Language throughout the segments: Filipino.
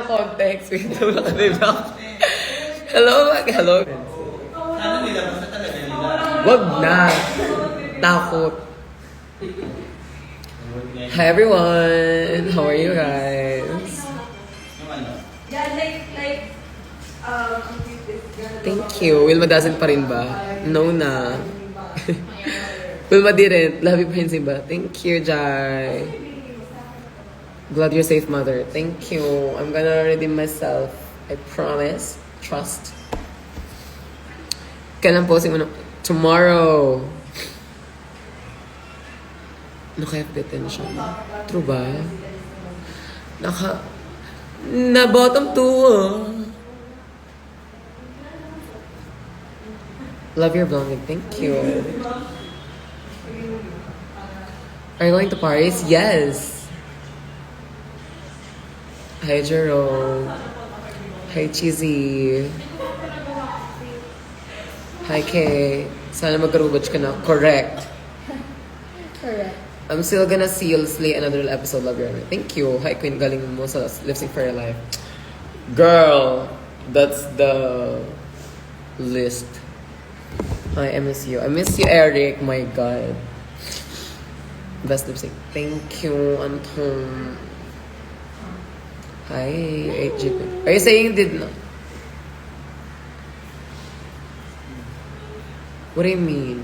context. Wait, nakalimutan. Hello. Sana nilabas na talaga nila. Wag na. Takot. Hi everyone. How are you guys? Yung ano? Yeah, Thank you. Wilma doesn't pa rin ba? No na. Wilma didn't. Love you, Prince ba? Thank you, Jai. Glad you're safe, mother. Thank you. I'm gonna redeem myself. I promise. Trust. Kailan posting mo na? Tomorrow. Naka-detention. True ba? Na bottom 2 Love your blonding. Thank you. Are you going to Paris? Yes. Hi, Jerome. Hi, Cheesy. Hi, Kay. Sana mag-rewatch ka na. Correct. I'm still gonna see you'll slay another episode. Love your honor. Thank you. Hi, Queen. Galing mo sa Lip Sync for Your Life. Girl, that's the list. Hi, I miss you. I miss you, Eric. My God. Best lip sync. Thank you, Anton. Hi, 8GP. Are you saying did not? What do you mean?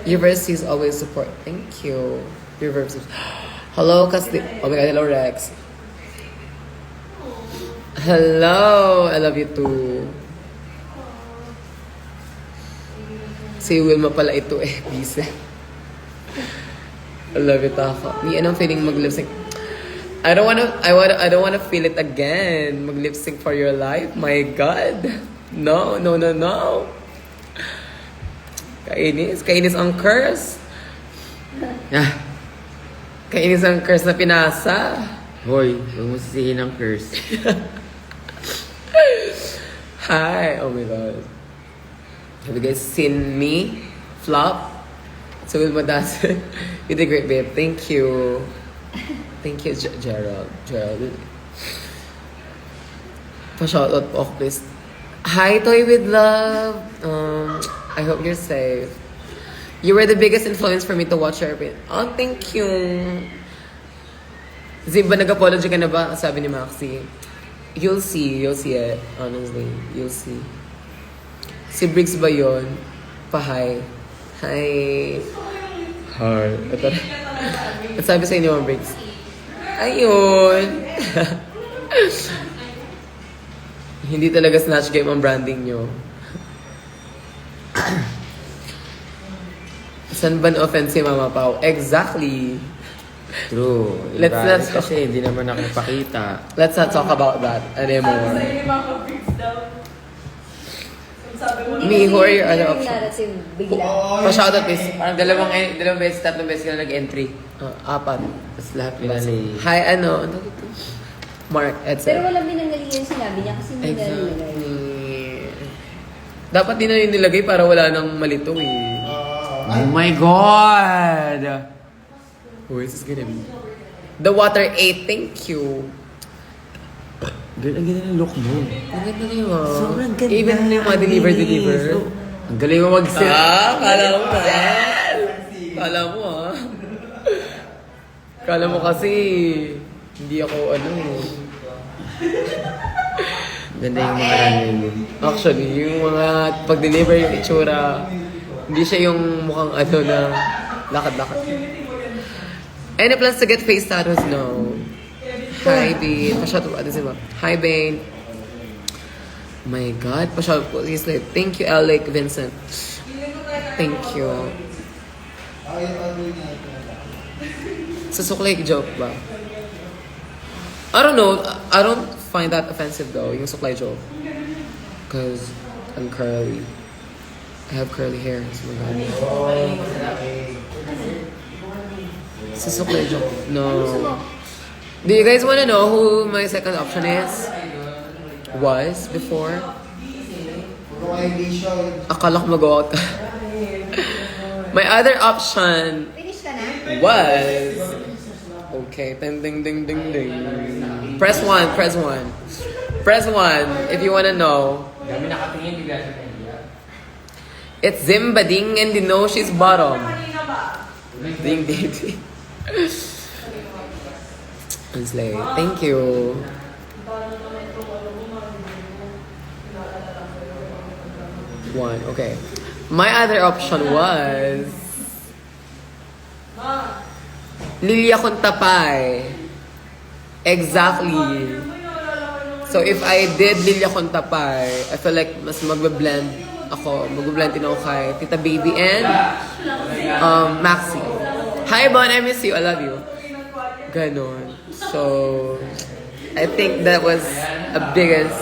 Your verses always support. Thank you. Your verses. Hello, Casti. Oh my God, hello, Rex. Hello, I love you too. Si Wilma pala ito eh, busy. I love you, Taka. Ni anong feeling mag-lip sync? I don't wanna feel it again. Mag-lip sync for your life. My God. No. Kainis ang curse. Kainis ang curse na pinasa. Hoy, huwag mo sisihin ang curse. Hi. Oh my God. Have you guys seen me flop? So Wilma Dassen, you did great, babe. Thank you. Thank you, Gerald. Pa-shoutout po ako, please. Hi, Toy with Love. I hope you're safe. You were the biggest influence for me to watch your opinion. Oh, thank you. Zimba, nag-apology ka na ba? Sabi ni Maxi. You'll see it. Honestly, you'll see. Si Briggs ba yun? Pa-hi. Hi. Hi. At sabi sa inyo, Briggs. Ayun. Hindi talaga Snatch Game ang branding nyo. San ba na-offend si Mama Pao? Exactly. True. Let's not kasi hindi naman ako pakita. Let's not talk about that anymore. Me, who are your other options? Pa-shoutout please. Parang dalawang beses, tatlong beses ka na nag-entry. 4. Tapos lahat Pinali. Hi, ano dito? Mark, Edson. Pero walang binanggaling yung sinabi niya kasi hindi nilagay. Exactly. Dapat din na yung nilagay para wala nang malito eh. Oh my God! Who is this gonna be? The Water 8, thank you. Girl, ang ganda ng look mo. Ang ganda na yun ah. Sobrang ganda. Even yung mga deliver. Ang galing mo mag-set. Kala mo ba? Kala mo ah. Kala mo kasi hindi ako Ganda yung mga runway mo. Actually, yung mga pag-deliver yung itsura, hindi siya yung mukhang na lakad-lakad. Any plans to get face tattoos? No. Hi, Bane. Pa-shout po. Hi, Bane. My God. Pa-shout po. He's like, thank you, Alec Vincent. Thank you. Susuklay joke ba? I don't know. I don't find that offensive though, yung suklay joke. Because I'm curly. I have curly hair. So susuklay joke. No. Do you guys want to know who my second option is? Was before? Akala ko mag-out ka. My other option Finish ka na? was... Okay, ding ding ding ding ding. Press 1, press 1. Press 1 if you wanna know. Kami nakatingin, bigla siya kaya. It's Zimba Ding and you know she's bottom. Ding ding ding. Slay. Thank you. One, okay. My other option was Lilia Contapay. Exactly. So if I did Lilia Contapay, I feel like mas magbe-blend din ako kay Tita Baby and Maxi. Hi Bon, I miss you, I love you. Ganon. So I think that was a biggest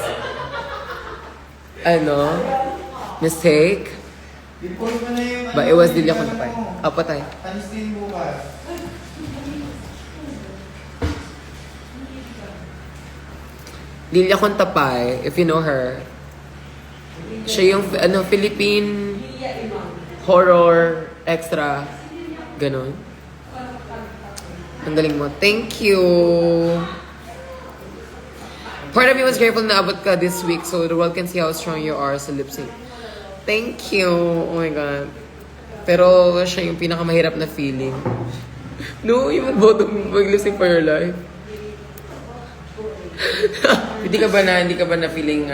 mistake. But it was Lilia Contapay. Apa tayo? Lilia Contapay, if you know her, siya yung Philippine horror extra. Ganon. Ang galing mo. Thank you. Part of me was grateful na abot ka this week so the world can see how strong you are sa lip sync. Thank you. Oh my God. Pero siya yung pinakamahirap na feeling. No, yung mag-lip sync for your life. Hindi ka ba na feeling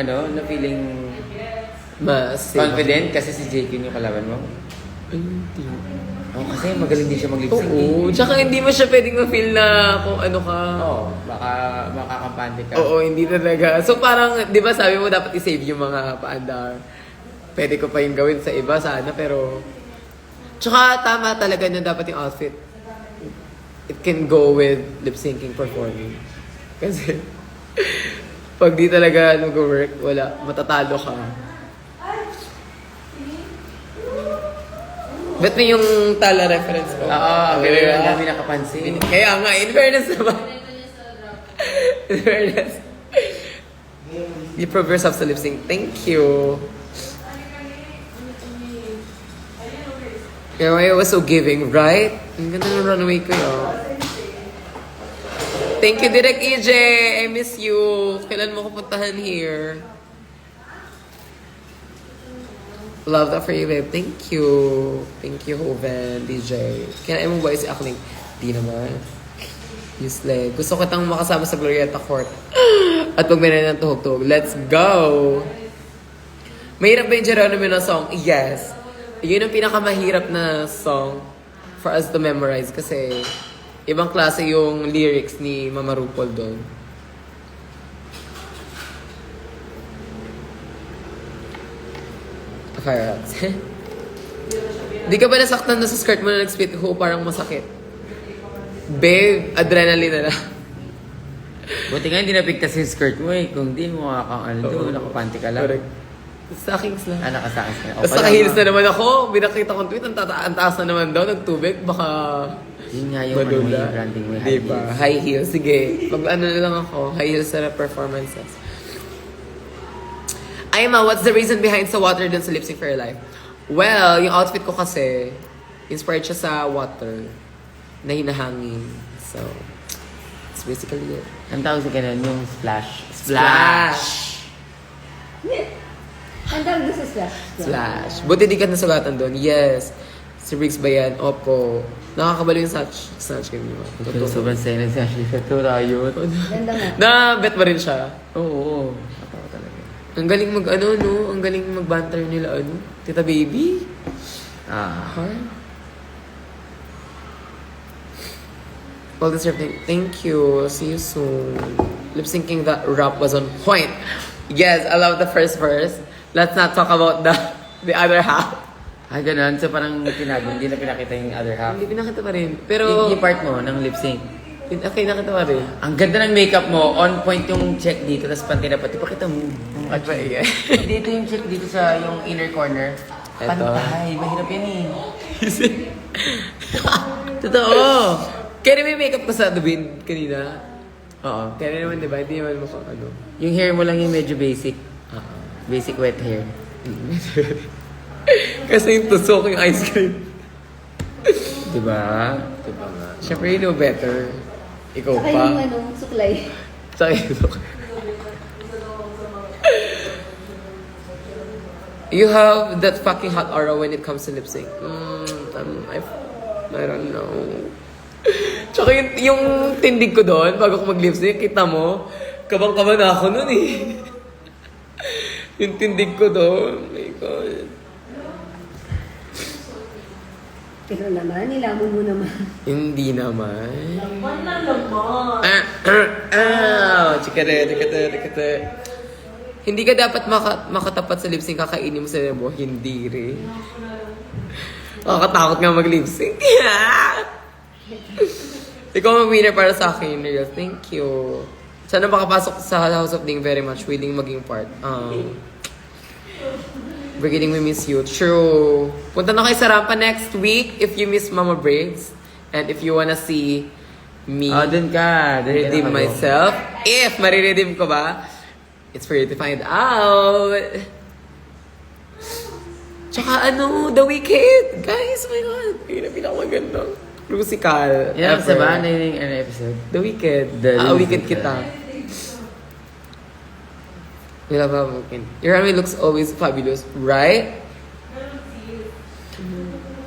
Mas confident kasi si JQ yung kalaban mo? Ay, hindi. Oh, kasi magaling din siya mag-lip sync. Oo. Tsaka hindi mo siya pwedeng ma-feel na kung ano ka. Oo, baka makakampante ka. Oo, hindi talaga. So parang, di ba sabi mo dapat i-save yung mga paandar. Pwede ko pa yung gawin sa iba sana, pero... Tsaka tama talaga na dapat yung outfit. It can go with lip-syncing performing. Kasi, pag di talaga nag-work, wala, matatalo ka. Bet mo yung Tala reference ko? Oo, pero Diba? ang dami nakapansin. Kaya nga, in fairness naman. In fairness. You prove yourself sa lip sync. Thank you. Yeah, I was so giving, right? Ang ganda ng runaway ko yun. Thank you, Direk EJ. I miss you. Kailan mo ko puntahan here? Love that for you, babe. Thank you. Thank you, Hoven, DJ. Kaya mo ba si Akling? Di naman. Useless. Gusto ko kitang makasama sa Glorieta Court. At magmena ng tuhog-tuhog. Let's go! Mahirap ba yung Geronimo na song? Yes. Yun ang pinakamahirap na song for us to memorize kasi ibang klase yung lyrics ni Mama RuPaul doon. Carrots. Di ka ba nasaktan na sa skirt mo na nag-spit ho? Parang masakit. Babe, adrenaline na lang. Buti nga hindi napigtas yung skirt mo eh. Kung di mo doon, nakapanty ka lang. Correct. Stockings lang. Nakasakit ka. Tapos naka-heels na naman ako. Binakita kong tweet, ang taas na naman daw, nagtubig. Baka Yun nga yung ano, may branding mo, high diba? heels. High heels. Sige. Mag-ano na lang ako. High heels na performances. Ay ma, what's the reason behind sa water dun sa Lip Sync for Your Life? Well, yung outfit ko kasi, inspired siya sa water na hinahangin. So, it's basically it. Ang tawag sa ganun, yung splash. Splash! Ang tawag doon sa splash. Splash. Buti di ka nasugatan doon. Yes. Si Riggs ba yan? Opo. Nakakabalo yung snatch game niyo. Pero sobrang saya na siya. Ito, rayot. Ganda nga. Na-bet ba rin siya? Oo. Natawa talaga. Ang galing no? Ang galing mag-banter nila, Tita Baby? Huh? Well deserved. Thank you. See you soon. Lip syncing that rap was on point. Yes, I love the first verse. Let's not talk about the other half. Ay, ganun. So parang tinago, hindi na pinakita yung other half. Hindi pinakita pa rin. Pero, Yung part mo ng lip sync. okay, nakita pa rin. Ang ganda ng makeup mo, on point yung check dito, tapos pantay na pati. Pakita mo. At ba iya? Dito yung check dito sa yung inner corner. Eto. Pantay, mahirap yan eh. Totoo. Kaya may makeup ko sa Dubin kanina. Oo. Kaya naman, di ba? Hindi naman mukhang Yung hair mo lang yung medyo basic. Basic wet hair. Kasi yung tusok yung ice cream. Diba? Diba nga? Siyempre, you know better. Ikaw Saka pa. yung suklay. Tsaka yung You have that fucking hot aura when it comes to lip sync. I don't know. Tsaka yung tindig ko doon, bago ko mag-lip sync, kita mo, kabang-kaba na ako nun eh. Yung tindig ko doon, oh my God. Pero naman, nilamon mo naman. Hindi naman. Laman na naman. Chikate. Hindi ka dapat makatapat sa lip sync, kakainin mo sa lebo. Hindi rin. Nakakatakot nga mag-lip sync. Ikaw ang winner para sa akin, Real. Thank you. Sana makapasok sa House of Ding very much. Willing maging part. Brigading, we miss you. True. Punta na kayo sa Rampa next week if you miss Mama Briggs. And if you wanna see me Dun ka. Dun ka redeem na myself. If mariredeem ko ba, it's for you to find out. Tsaka The Wicked. Guys, oh my God. Yun ang pinakamagandang musical. Yan, ever. sa ba? Ano yung episode? The Wicked. The Wicked Musical. kita. We love how Wicked. Your Rami looks always fabulous, right?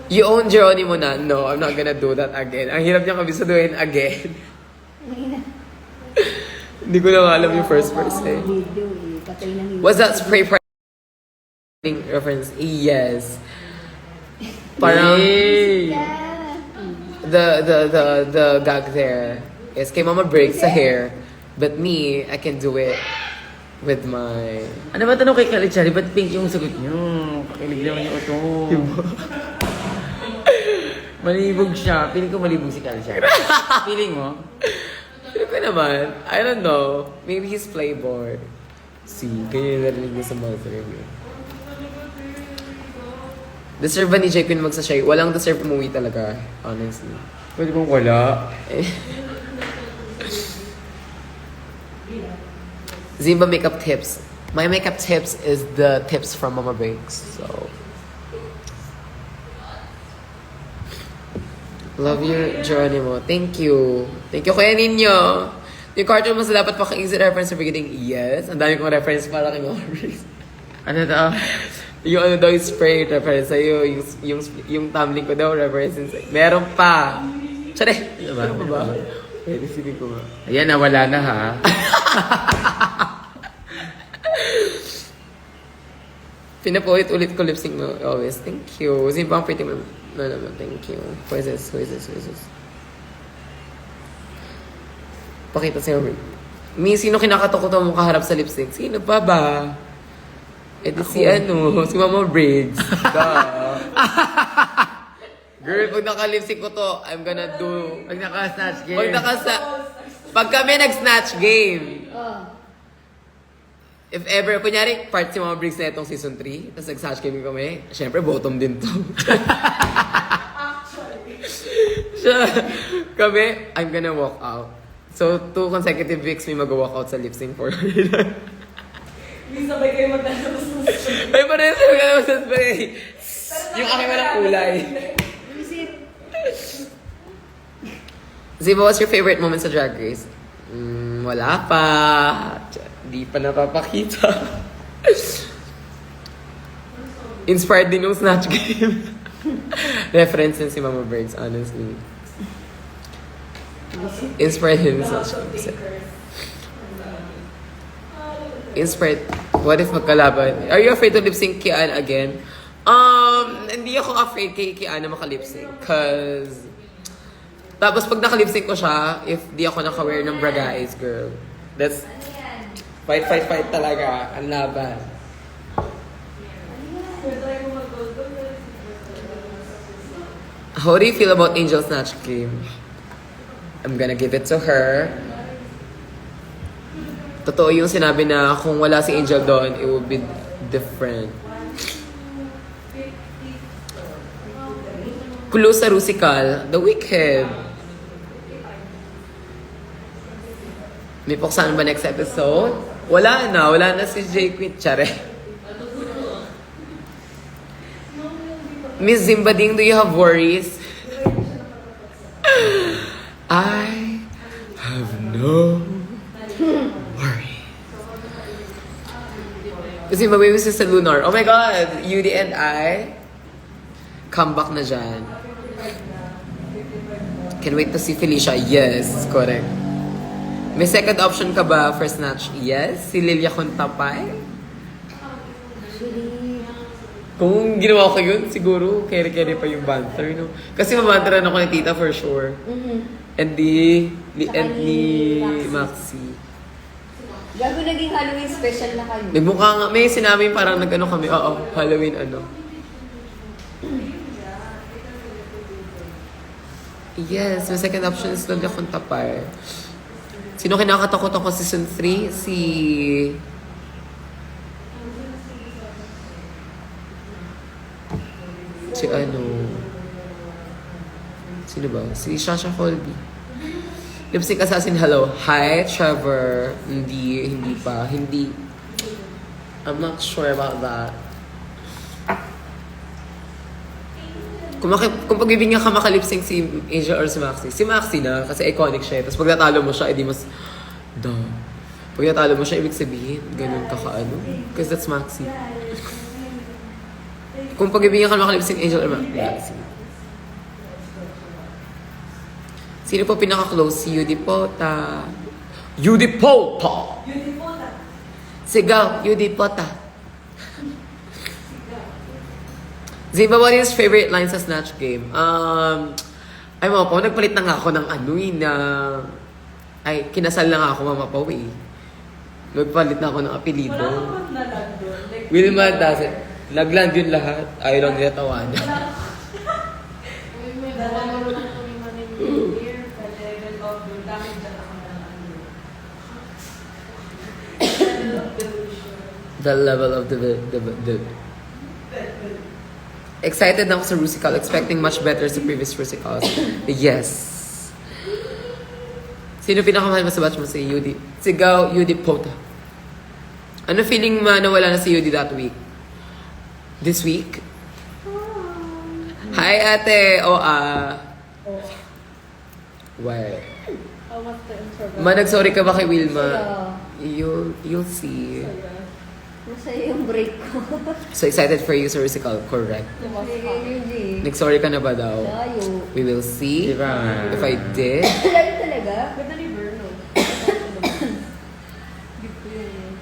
You own Geronimo na. No, I'm not gonna do that again. Ang hirap niyang kabisaduhin again. Hindi ko na nga alam yung first verse eh. Video eh. Patay na yung... Was that spray painting reference? Yes. Parang Yay! Yeah. the gag there is kay Mama Briggs sa hair, but me, I can do it with my... Ano ba tanong kay Kalichari? Ba't pink yung sagot niyo? Kakilig naman yung ito. Malibog siya. Feeling ko malibog si Kalichari. Feeling mo? Pero ko naman, I don't know. Maybe he's playboy. See, ganyan yung narinig niya sa mother niya. Deserve ba ni J. Quinn magsashay? Walang deserve umuwi talaga, honestly. Pwede bang wala? Zimba makeup tips. My makeup tips is the tips from Mama Briggs. So, love you, Geronimo. Thank you. Thank you, Kuya Ninyo. Yung cartoon mo sa dapat paka-easy reference sa beginning. Yes. Ang dami kong reference para kay Mama Briggs. Ano to? Yung daw yung spray reference sa'yo. Yung tumbling ko daw reference sa'yo. Meron pa. Tsare. Ano ba? Ano ba? Pwede sige ko nga. Ayan, nawala na ha. Pinapulit-ulit ko lip sync mo always. Thank you. Sino ba ang pretty mo? No naman, thank you. Who is this? Pakita sa'yo. Mi, sino kinakatakutan mo kaharap sa lip sync? Sino pa ba? Eh di si si Mama Briggs. Girl, pag naka-lip sync ko to, I'm gonna do... Pag naka-snatch game. Pag kami nag-snatch game, Oh. if ever, kunyari, part si Mama Briggs na itong season 3, tapos nag-snatch game kami, syempre, bottom din to. Siya, kami, I'm gonna walk out. So, 2 consecutive weeks may mag-walk out sa lip sync for her. Hindi sabay kayo maglalabas ng Ay, parang sa mga sa spray. Yung aking walang kulay. Ziba, what's your favorite moment sa Drag Race? Wala pa. Di pa napapakita. Inspired din yung Snatch Game. Reference din si Mama Briggs, honestly. Inspired din yung Snatch Game. Inspired. What if magkalaban? Are you afraid to lip sync Kian again? Hindi ako afraid kay Kian na makalip sync. Cause tapos pag nakalip sync ko siya, if di ako naka-wear ng bra guys, girl. That's fight talaga. Ang laban. How do you feel about Angel Snatch Game? I'm gonna give it to her. Totoo yung sinabi na kung wala si Angel doon, it would be different. Clue sa Rusical, The Wicked. May puksan ba next episode? Wala na si J. Queen. Tsare. Miss Zimbading, do you have worries? I Kasi mabibis sa Lunar. Oh my God! Yudi and I, comeback na dyan. Can wait to see Felicia. Yes, correct. May second option ka ba for Snatch? Yes. Si Lilia Contapay. Actually, Kung ginawa ko yun, siguro, kere-kere pa yung banter, no? Kasi mabanteran ako ni Tita for sure. And ni Maxi. gago naging Halloween special na kayo. Nagmukha nga, may sinabi parang nag-ano kami, oo, Halloween ano. Yes, my second option is Lilia Contapay. Sino kinakatakot ako season 3? Si ano? Sino ba? Si Shasha Colby. Lipstick Assassin, hello. Hi, Trevor. Hindi pa. Hindi. I'm not sure about that. Kung pagbibigyan ka makalipsing si Angel or si Maxi. Si Maxi na, kasi iconic siya. Tapos pag natalo mo siya, edi mas... Duh. Pag natalo mo siya, ibig sabihin, ganun ka kaano. Because that's Maxi. Kung pagbibigyan ka makalipsing Angel or Maxi. Sino po pinaka-close? Si Yudi Pota. Yudi Pota! Sigaw, Yudi Pota. Ziba, what is favorite line sa Snatch Game? Ay, Mama Pao, nagpalit na nga ako ng ano na... Ay, kinasal na nga ako, Mama Pao eh. Nagpalit na ako ng apelido. Wala ka bang nalag doon? Like, Wilma doesn't. Nagland yun lahat. Ayaw lang nila tawanan. The level of the Excited na ako sa Rusical. Expecting much better sa previous Rusicals. Yes. Sino pinakamahal mo sa batch mo? Si Yudi. Sigaw, Yudi Pota. Ano feeling mo nawala na si Yudi that week? This week? Hi, ate! Why? how was the intro? Nag-sorry ka ba kay Wilma? Saya. You'll see. Masaya yung break ko. So excited for you sa Rusical. Correct. Hindi. Nag-sorry ka na ba daw? Layo. We will see. Diba? If I did. Layo talaga. Ganda ni Verno. Give ko yun.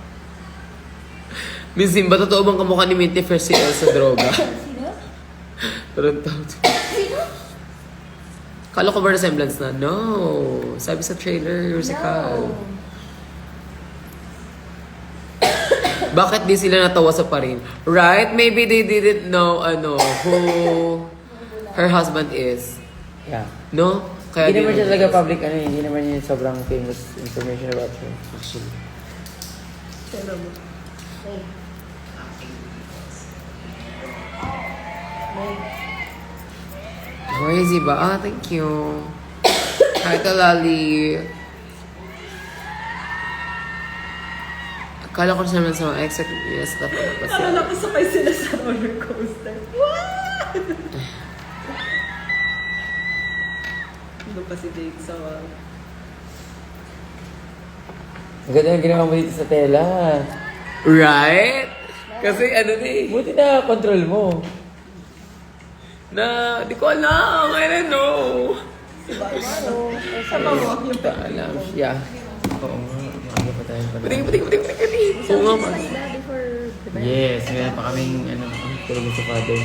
Miss Zimba, totoo bang kamukha ni Minty First sa droga? Sino? Tarantado. Sino? Kala ko ba resemblance na? No. Sabi sa trailer, Rusical. No. Bakit di sila natawa sa parin? Right? Maybe they didn't know who her husband is. Yeah. No? Kaya Hindi naman di- siya talaga public, hindi naman yun sobrang famous information about her. Actually. Okay. Where is he ba? Thank you. Hi, Kalali. Akala ko naman sa mga exit. Yes, dapat pa Parang siya. nakasakay sila sa roller coaster. What? Ano pa si Dave sa Ang ganda ng ginawa mo dito sa tela. Right? Kasi ano eh. Buti na control mo. Na, di ko alam. I don't know. Sama mo yung Di alam. Yeah. Oo nga. Ano pa tayo pala? Puting. Oo nga ma. Yes, meron pa kaming tulog sa father.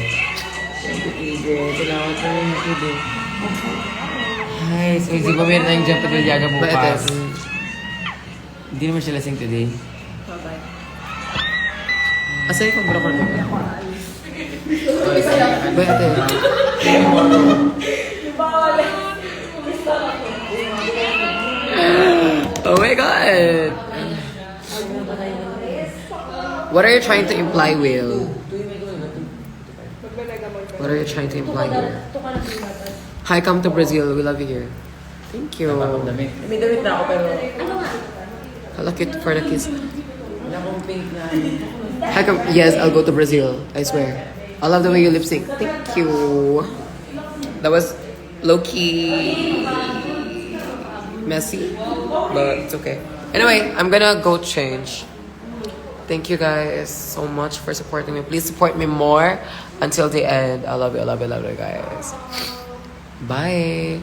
Thank you, Tide. Salamat pa rin, Tide. Hi, so di ba meron tayong jump at Yaga bukas? Bakit? Hindi naman siya lasing today. Bye-bye. Asan yung pag-broker mo? Bakit? Oh my God! What are you trying to imply, Will? What are you trying to imply here? Hi, come to Brazil. We love you here. Thank you. Damit. May damit na ako pero... Hala, cute for the kiss. Wala akong pink na Hi, come. Yes, I'll go to Brazil. I swear. I love the way you lip sync. Thank you. That was low-key messy, but it's okay. Anyway, I'm gonna go change. Thank you guys so much for supporting me. Please support me more until the end. I love you, I love you, I love you guys. Bye.